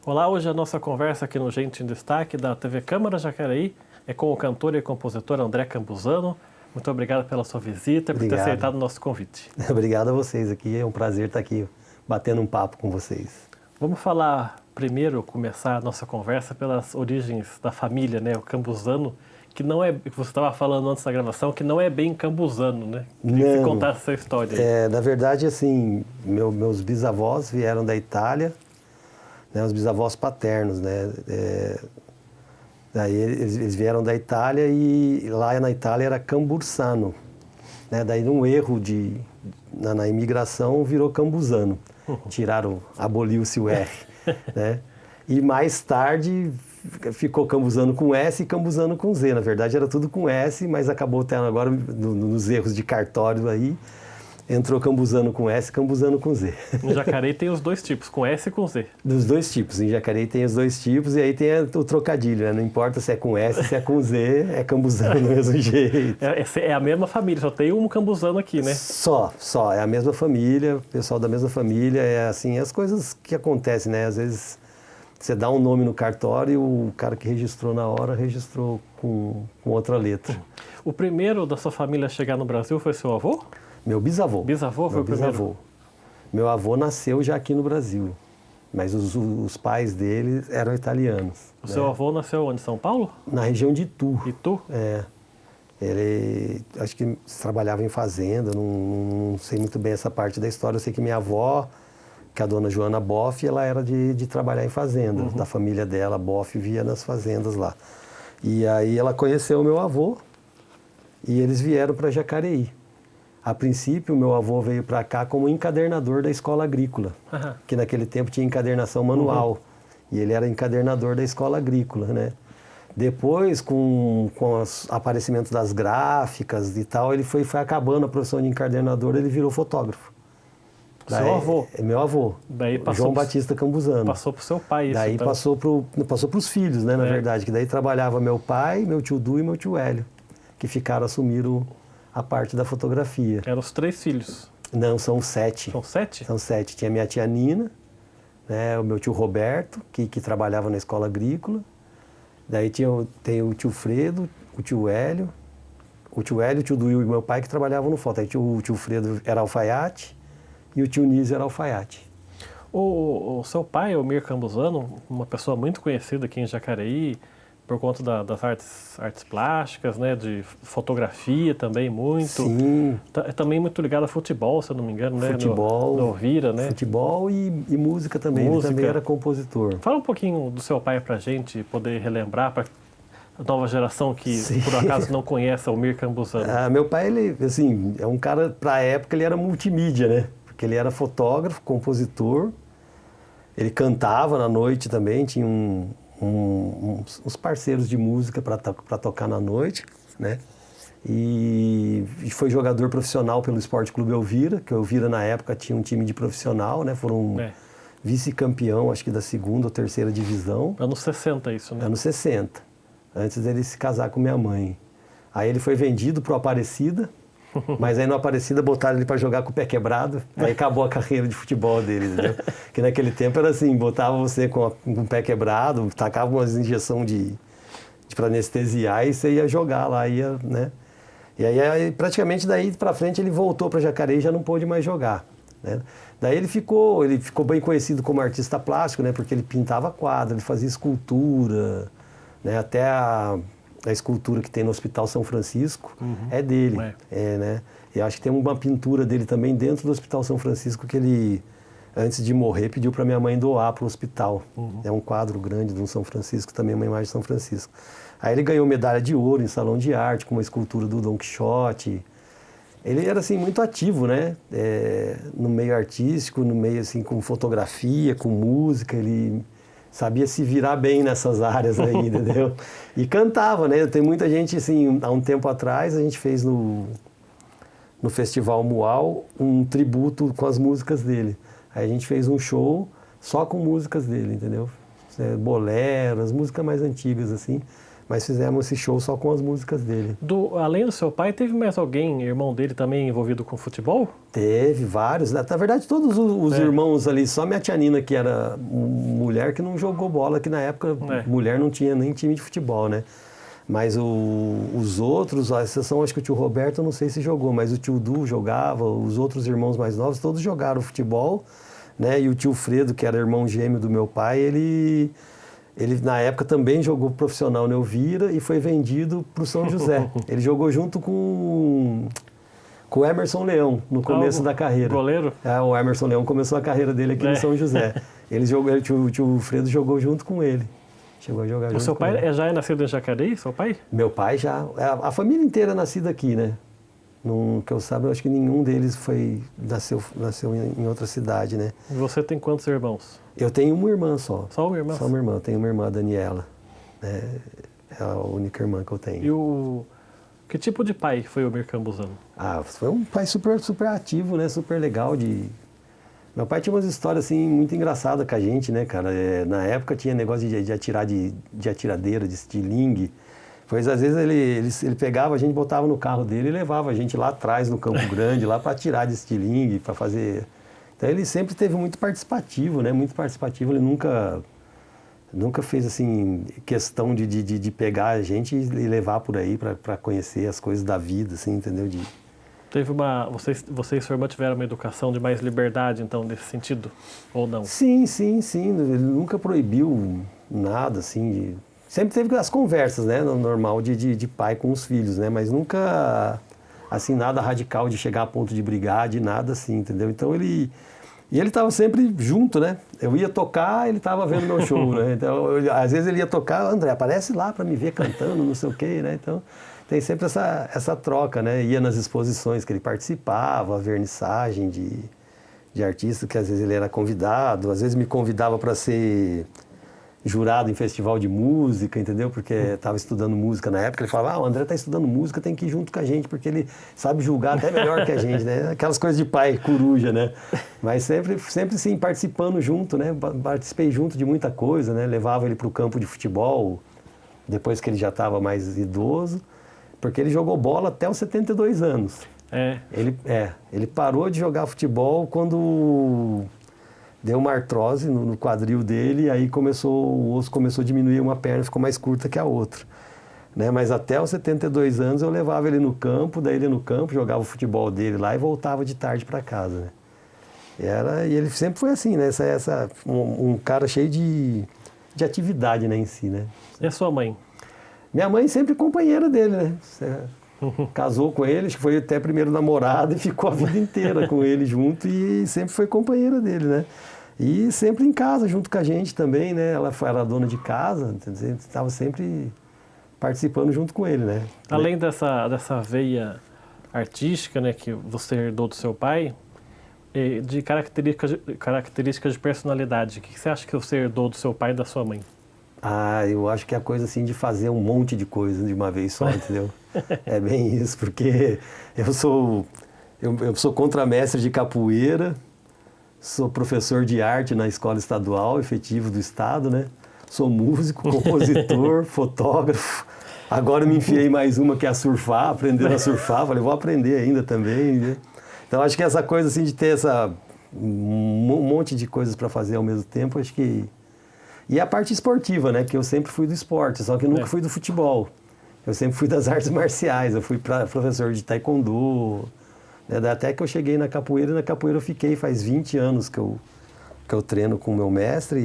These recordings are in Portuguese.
Olá, hoje a nossa conversa aqui no Gente em Destaque da TV Câmara Jacareí é com o cantor e compositor André Campuzano. Muito obrigado pela sua visita e por ter aceitado o nosso convite. Obrigado a vocês aqui, é um prazer estar aqui batendo um papo com vocês. Vamos falar primeiro, começar a nossa conversa pelas origens da família, né? O Campuzano, que não é, que você estava falando antes da gravação, que não é bem Campuzano, né? Queria que você contasse essa história. Na verdade, assim, meus bisavós vieram da Itália, né, os bisavós paternos, né? Daí eles vieram da Itália e lá na Itália era Cambursano, né? Daí num erro na imigração virou Campuzano. Aboliu-se o R, né? E mais tarde ficou Campuzano com S e Campuzano com Z. Na verdade era tudo com S, mas acabou tendo agora nos erros de cartório aí, entrou Campuzano com S e Campuzano com Z. No Jacareí tem os dois tipos, com S e com Z. Dos dois tipos, em Jacareí tem os dois tipos e aí tem o trocadilho, né? Não importa se é com S, se é com Z, é Campuzano do mesmo jeito. É a mesma família, só tem um Campuzano aqui, né? Só, é a mesma família, pessoal da mesma família, é assim, as coisas que acontecem, né? Às vezes você dá um nome no cartório e o cara que registrou na hora registrou com outra letra. O primeiro da sua família a chegar no Brasil foi seu avô? Meu bisavô. Bisavô foi o primeiro? Bisavô. Meu avô nasceu já aqui no Brasil, mas os pais dele eram italianos. O seu avô nasceu onde? São Paulo? Na região de Itu. Itu? Ele, acho que trabalhava em fazenda, não sei muito bem essa parte da história. Eu sei que minha avó, que é a dona Joana Boff, ela era de trabalhar em fazenda. Da família dela, Boff via nas fazendas lá. E aí ela conheceu o meu avô e eles vieram para Jacareí. A princípio, meu avô veio para cá como encadernador da escola agrícola, que naquele tempo tinha encadernação manual, e ele era encadernador da escola agrícola, né? Depois, com o aparecimento das gráficas e tal, ele foi acabando a profissão de encadernador, ele virou fotógrafo. Seu avô? É meu avô, daí João Batista Campuzano. Passou para o seu pai isso, daí então. passou para os filhos, né, na verdade, que daí trabalhava meu pai, meu tio Du e meu tio Hélio, que assumiram a parte da fotografia. Eram os 3 filhos? Não, são 7. São 7? São 7. Tinha minha tia Nina, né, o meu tio Roberto, que trabalhava na escola agrícola. Daí tem o tio Fredo, o tio Hélio, o tio Du e o meu pai que trabalhavam no foto. Aí o tio Fredo era alfaiate e o tio Nísio era alfaiate. O seu pai, o Mir Campuzano, uma pessoa muito conhecida aqui em Jacareí, por conta das artes plásticas, né, de fotografia também muito. Sim. Também muito ligado a futebol, se eu não me engano, né? Futebol. No Vira, né? Futebol e música também. Música. Ele também era compositor. Fala um pouquinho do seu pai pra gente poder relembrar, para a nova geração que, por acaso, não conhece o Mir Campuzano. Meu pai, ele, assim, é um cara, pra época, ele era multimídia, né? Porque ele era fotógrafo, compositor, ele cantava na noite também, tinha uns parceiros de música para tocar na noite, né? E foi jogador profissional pelo Esporte Clube Elvira, que o Elvira na época tinha um time de profissional, né? Foram vice-campeão, acho que da 2ª ou 3ª divisão. Anos 60 isso, né? Anos 60, antes dele se casar com minha mãe. Aí ele foi vendido pro Aparecida, mas aí no Aparecida botaram ele para jogar com o pé quebrado, aí acabou a carreira de futebol dele, entendeu? Porque naquele tempo era assim, botava você com o pé quebrado, tacava umas injeção para anestesiar e você ia jogar lá, né? E aí praticamente daí para frente ele voltou para Jacareí e já não pôde mais jogar, né? Daí ele ficou bem conhecido como artista plástico, né? Porque ele pintava quadro, ele fazia escultura, né? Até a escultura que tem no Hospital São Francisco é dele, né? E acho que tem uma pintura dele também dentro do Hospital São Francisco que ele, antes de morrer, pediu para minha mãe doar para o hospital. É um quadro grande do São Francisco, também uma imagem de São Francisco. Aí ele ganhou medalha de ouro em salão de arte, com uma escultura do Dom Quixote. Ele era, assim, muito ativo, né? No meio artístico, no meio, assim, com fotografia, com música, ele sabia se virar bem nessas áreas aí, entendeu? E cantava, né? Tem muita gente, assim, há um tempo atrás, a gente fez no Festival Muau um tributo com as músicas dele. Aí a gente fez um show só com músicas dele, entendeu? Bolero, as músicas mais antigas, assim. mas fizemos esse show só com as músicas dele. Além do seu pai, teve mais alguém, irmão dele também envolvido com futebol? Teve vários. Na verdade, todos os irmãos ali, só minha tia Nina, que era mulher, que não jogou bola, que na época mulher não tinha nem time de futebol, né? Mas os outros, a exceção, acho que o tio Roberto, eu não sei se jogou, mas o tio Du jogava, os outros irmãos mais novos, todos jogaram futebol, né? E o tio Fredo, que era irmão gêmeo do meu pai, ele na época também jogou profissional no Elvira e foi vendido para o São José. Ele jogou junto com o Emerson Leão, no começo da carreira. Goleiro? O Emerson Leão começou a carreira dele aqui no São José. O tio Fredo jogou junto com ele. Chegou a jogar junto. O seu pai já é nascido em Jacareí, seu pai? Meu pai já. A família inteira é nascida aqui, né? Que eu saiba, eu acho que nenhum deles nasceu em outra cidade, né? E você tem quantos irmãos? Eu tenho uma irmã só. Só uma irmã? Só uma irmã. Eu tenho uma irmã, Daniela. É a única irmã que eu tenho. E que tipo de pai foi o Mir Campuzano? Foi um pai super, super ativo, né? Super legal Meu pai tinha umas histórias, assim, muito engraçadas com a gente, né, cara? Na época tinha negócio de atirar de atiradeira, de estilingue. Pois, às vezes, ele pegava a gente, botava no carro dele e levava a gente lá atrás, no Campo Grande, lá para atirar de estilingue, para fazer... Então, ele sempre teve muito participativo, né? Muito participativo. Ele nunca fez, assim, questão de pegar a gente e levar por aí para conhecer as coisas da vida, assim, entendeu? Você e sua irmã tiveram uma educação de mais liberdade, então, nesse sentido? Ou não? Sim. Ele nunca proibiu nada, assim. Sempre teve as conversas, né? Normal de pai com os filhos, né? Mas nunca, assim, nada radical de chegar a ponto de brigar, de nada assim, entendeu? Então ele estava sempre junto, né? Eu ia tocar, ele estava vendo meu show, né? Então, às vezes ele ia tocar, André, aparece lá para me ver cantando, não sei o quê, né? Então... Tem sempre essa troca, né? Ia nas exposições que ele participava, vernissagem de artista, que às vezes ele era convidado, às vezes me convidava para ser jurado em festival de música, entendeu? Porque estava estudando música na época, ele falava, o André está estudando música, tem que ir junto com a gente, porque ele sabe julgar até melhor que a gente, né? Aquelas coisas de pai, coruja, né? Mas sempre sim, participando junto, né? Participei junto de muita coisa, né? Levava ele para o campo de futebol, depois que ele já estava mais idoso, porque ele jogou bola até os 72 anos. Ele parou de jogar futebol quando deu uma artrose no quadril dele, e aí o osso começou a diminuir, uma perna ficou mais curta que a outra. Né? Mas até os 72 anos eu levava ele no campo, daí ele no campo, jogava o futebol dele lá e voltava de tarde para casa. Né? E ele sempre foi assim, né? Um cara cheio de atividade, né, em si. Né? E a sua mãe? Minha mãe sempre companheira dele, né? Casou com ele, acho que foi até primeiro namorado e ficou a vida inteira com ele junto e sempre foi companheira dele, né? E sempre em casa, junto com a gente também, né? Ela era dona de casa, estava sempre participando junto com ele, né? Além dessa veia artística, né, que você herdou do seu pai, de características de personalidade, o que você acha que você herdou do seu pai e da sua mãe? Eu acho que é a coisa assim de fazer um monte de coisa de uma vez só, entendeu? É bem isso, porque eu sou contramestre de capoeira, sou professor de arte na escola estadual, efetivo do estado, né? Sou músico, compositor, fotógrafo. Agora me enfiei mais uma que é a surfar, aprendendo a surfar, falei, vou aprender ainda também, né? Então acho que essa coisa assim de ter um monte de coisas para fazer ao mesmo tempo, acho que... E a parte esportiva, né? Que eu sempre fui do esporte, só que eu nunca fui do futebol. Eu sempre fui das artes marciais, eu fui professor de taekwondo, né? Até que eu cheguei na capoeira, e na capoeira eu fiquei faz 20 anos que eu treino com o meu mestre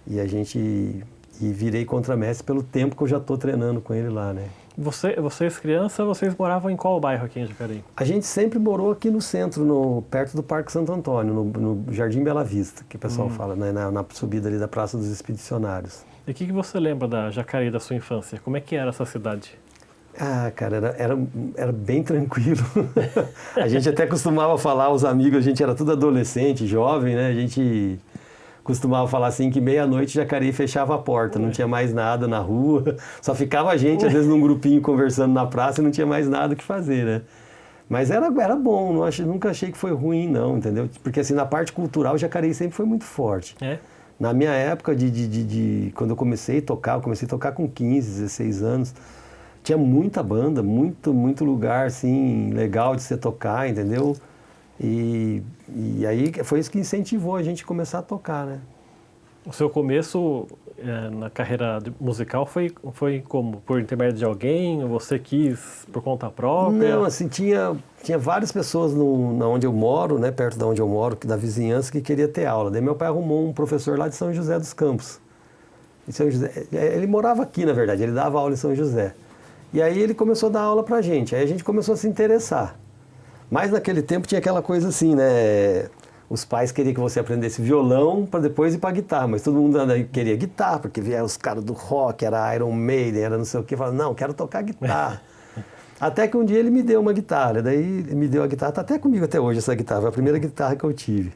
e virei contramestre pelo tempo que eu já estou treinando com ele lá, né? Vocês crianças, vocês moravam em qual bairro aqui em Jacareí? A gente sempre morou aqui no centro, perto do Parque Santo Antônio, no Jardim Bela Vista, que o pessoal fala, né? na subida ali da Praça dos Expedicionários. E o que você lembra da Jacareí, da sua infância? Como é que era essa cidade? Cara, era bem tranquilo. A gente até costumava falar, os amigos, a gente era tudo adolescente, jovem, né? A gente costumava falar assim que meia-noite Jacareí fechava a porta, não tinha mais nada na rua, só ficava a gente, às vezes, num grupinho conversando na praça e não tinha mais nada o que fazer, né? Mas era bom, nunca achei que foi ruim, não, entendeu? Porque assim, na parte cultural, Jacareí sempre foi muito forte. Na minha época, quando eu comecei a tocar com 15, 16 anos, tinha muita banda, muito lugar, assim, legal de você tocar, entendeu? E aí foi isso que incentivou a gente a começar a tocar, né? O seu começo na carreira musical foi como? Por intermédio de alguém? Ou você quis por conta própria? Não, assim, tinha várias pessoas onde eu moro, né, perto de onde eu moro, da vizinhança, que queria ter aula. Daí meu pai arrumou um professor lá de São José dos Campos. Em São José, ele morava aqui, na verdade, ele dava aula em São José. E aí ele começou a dar aula pra gente, aí a gente começou a se interessar. Mas naquele tempo tinha aquela coisa assim, né? Os pais queriam que você aprendesse violão para depois ir para guitarra, mas todo mundo queria guitarra, porque via os caras do rock, era Iron Maiden, era não sei o que, falava, não, quero tocar guitarra. Até que um dia ele me deu uma guitarra, daí ele me deu a guitarra, tá até comigo até hoje essa guitarra, foi a primeira guitarra que eu tive.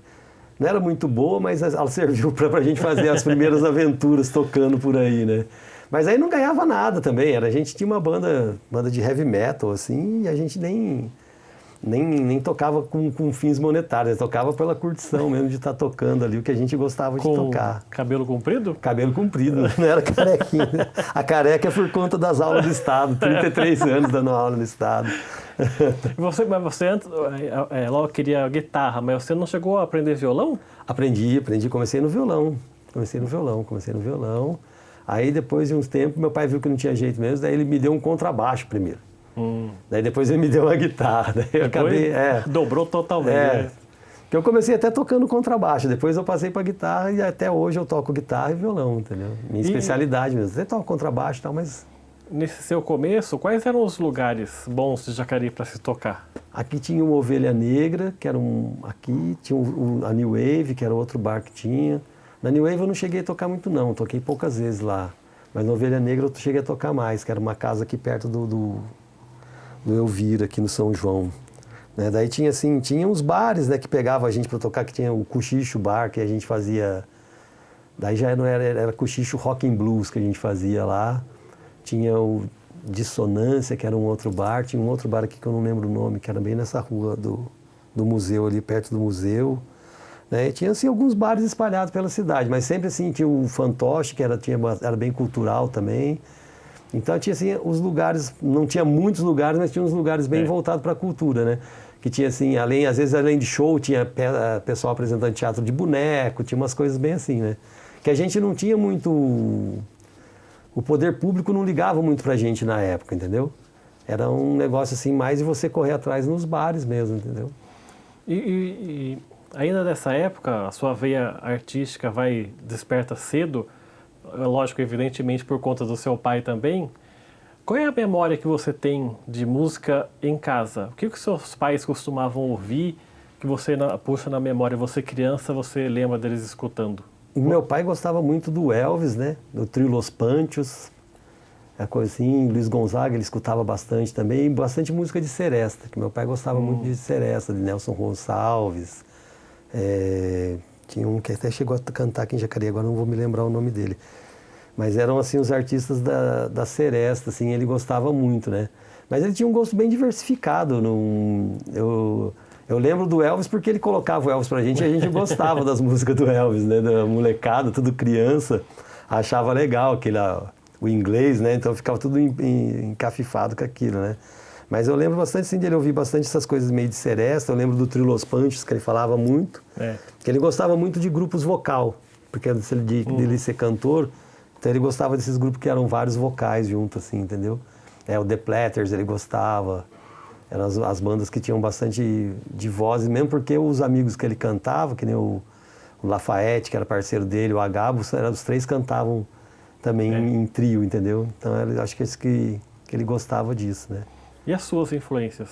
Não era muito boa, mas ela serviu para a gente fazer as primeiras aventuras tocando por aí, né? Mas aí não ganhava nada também, a gente tinha uma banda de heavy metal, assim, e a gente nem tocava com fins monetários, tocava pela curtição mesmo de estar tocando ali o que a gente gostava de tocar. Cabelo comprido? Cabelo comprido, não era carequinha. A careca é por conta das aulas do Estado, 33 anos dando aula no Estado. Mas você antes, logo queria guitarra, mas você não chegou a aprender violão? Aprendi, comecei no violão. Aí depois de uns tempos, meu pai viu que não tinha jeito mesmo, daí ele me deu um contrabaixo primeiro. Daí depois ele me deu uma guitarra, daí eu acabei... Dobrou totalmente. Porque eu comecei até tocando contrabaixo, depois eu passei para guitarra e até hoje eu toco guitarra e violão, entendeu? Minha especialidade mesmo. Até toco contrabaixo e tal, mas... Nesse seu começo, quais eram os lugares bons de Jacareí para se tocar? Aqui tinha uma Ovelha Negra, que era aqui tinha a New Wave, que era outro bar que tinha. Na New Wave eu não cheguei a tocar muito não, toquei poucas vezes lá. Mas na Ovelha Negra eu cheguei a tocar mais, que era uma casa aqui perto do Elvira, aqui no São João. Né? Daí tinha uns bares, né, que pegavam a gente para tocar, que tinha o Cochicho Bar, que a gente fazia... Daí já não era Cochicho Rock and Blues que a gente fazia lá. Tinha o Dissonância, que era um outro bar. Tinha um outro bar aqui que eu não lembro o nome, que era bem nessa rua do museu, ali perto do museu. Né? E tinha assim, alguns bares espalhados pela cidade, mas sempre assim, tinha o Fantoche, que era bem cultural também. Então tinha assim, os lugares, não tinha muitos lugares, mas tinha uns lugares bem voltados para a cultura, né? Que tinha assim, às vezes além de show, tinha pessoal apresentando teatro de boneco, tinha umas coisas bem assim, né? Que a gente não tinha muito... O poder público não ligava muito pra gente na época, entendeu? Era um negócio assim, mais de você correr atrás nos bares mesmo, entendeu? E ainda nessa época, a sua veia artística desperta cedo, lógico, evidentemente por conta do seu pai também. Qual é a memória que você tem de música em casa? O que os seus pais costumavam ouvir que você puxa na memória? Você criança, você lembra deles escutando? O meu pai gostava muito do Elvis, né? Do trio Los Panchos, a coisa assim. Luiz Gonzaga ele escutava bastante também, e bastante música de seresta, que meu pai gostava muito de seresta, de Nelson Gonçalves. Tinha um que até chegou a cantar aqui em Jacareí, agora não vou me lembrar o nome dele. Mas eram assim os artistas da seresta, assim, ele gostava muito, né? Mas ele tinha um gosto bem diversificado. Eu lembro do Elvis porque ele colocava o Elvis pra gente e a gente gostava das músicas do Elvis, né? Da molecada, tudo criança, achava legal o inglês, né? Então ficava tudo encafifado com aquilo, né? Mas eu lembro bastante, sim, dele ouvir bastante essas coisas meio de seresta. Eu lembro do trio Los Panchos, que ele falava muito. Que ele gostava muito de grupos vocal, porque dele ser cantor, então ele gostava desses grupos que eram vários vocais juntos, assim, entendeu? O The Platters ele gostava. Eram as bandas que tinham bastante de voz, mesmo porque os amigos que ele cantava, que nem o Lafayette, que era parceiro dele, o Agabo, os três cantavam também em trio, entendeu? Então eu acho que que ele gostava disso, né? E as suas influências?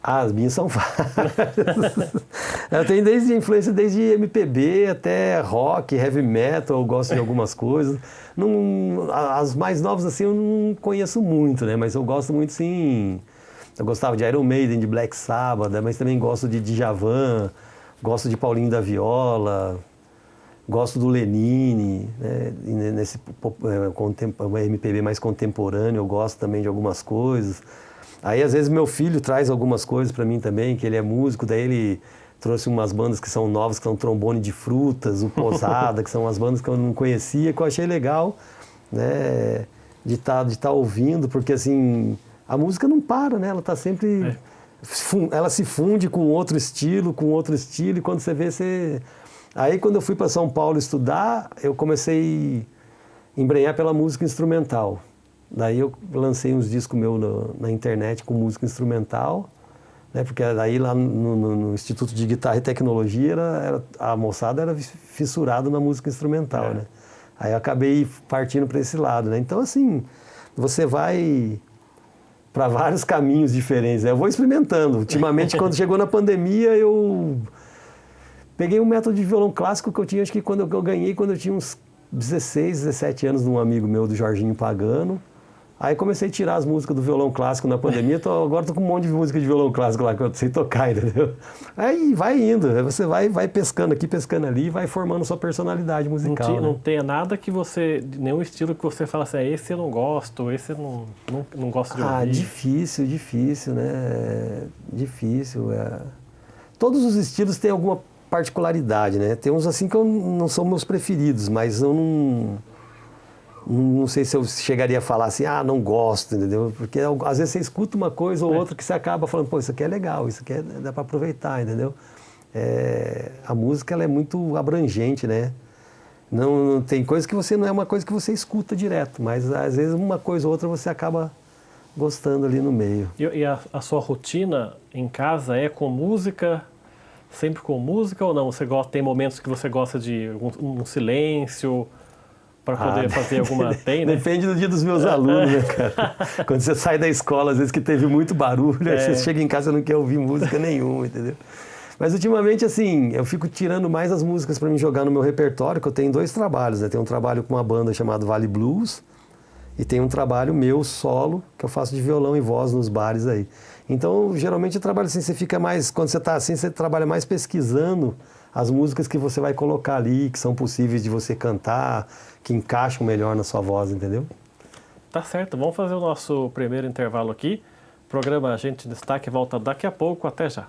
As minhas são várias. Eu tenho influência desde MPB até rock, heavy metal, eu gosto de algumas coisas. As mais novas assim eu não conheço muito, né? Mas eu gosto muito, sim. Eu gostava de Iron Maiden, de Black Sabbath, mas também gosto de Djavan, gosto de Paulinho da Viola, gosto do Lenine, né? E nesse MPB mais contemporâneo eu gosto também de algumas coisas. Aí às vezes meu filho traz algumas coisas para mim também, que ele é músico, daí ele trouxe umas bandas que são novas, que são Trombone de Frutas, o Posada, que são umas bandas que eu não conhecia, que eu achei legal, né, de tá ouvindo, porque assim, a música não para, né, ela tá sempre... Ela se funde com outro estilo, e quando você vê, você... Aí quando eu fui para São Paulo estudar, eu comecei a embrenhar pela música instrumental. Daí eu lancei uns discos meus na internet com música instrumental, né? Porque daí lá no Instituto de Guitarra e Tecnologia, a moçada era fissurada na música instrumental, né? Aí eu acabei partindo para esse lado, né? Então, assim, você vai para vários caminhos diferentes, né? Eu vou experimentando. Ultimamente, quando chegou na pandemia, eu peguei um método de violão clássico que eu tinha, acho que quando eu ganhei, quando eu tinha uns 16, 17 anos, de um amigo meu, do Jorginho Pagano. Aí comecei a tirar as músicas do violão clássico na pandemia, agora tô com um monte de música de violão clássico lá que eu sei tocar, entendeu? Aí vai indo, você vai pescando aqui, pescando ali, e vai formando sua personalidade musical. Não tem nada que você, nenhum estilo que você fala assim, esse eu não gosto, esse eu não gosto de ouvir. Ah, difícil, né? Difícil. Todos os estilos têm alguma particularidade, né? Tem uns assim que não são meus preferidos, mas eu não sei se eu chegaria a falar assim, não gosto, entendeu? Porque às vezes você escuta uma coisa ou outra que você acaba falando, pô, isso aqui é legal, isso aqui dá para aproveitar, entendeu? A música, ela é muito abrangente, né? Não tem coisa que não é uma coisa que você escuta direto, mas às vezes uma coisa ou outra você acaba gostando ali no meio. E a sua rotina em casa é com música, sempre com música ou não? Tem momentos que você gosta de um silêncio para poder fazer alguma... Tem, né? Depende do dia dos meus alunos, né, cara? Quando você sai da escola, às vezes que teve muito barulho, aí você chega em casa e não quer ouvir música nenhuma, entendeu? Mas ultimamente, assim, eu fico tirando mais as músicas para me jogar no meu repertório, que eu tenho 2 trabalhos, né? Tem um trabalho com uma banda chamada Vale Blues e tem um trabalho meu, solo, que eu faço de violão e voz nos bares aí. Então, geralmente eu trabalho assim, você fica mais... Quando você está assim, você trabalha mais pesquisando as músicas que você vai colocar ali, que são possíveis de você cantar, que encaixam melhor na sua voz, entendeu? Tá certo, vamos fazer o nosso primeiro intervalo aqui. O programa Agente Destaque volta daqui a pouco, até já.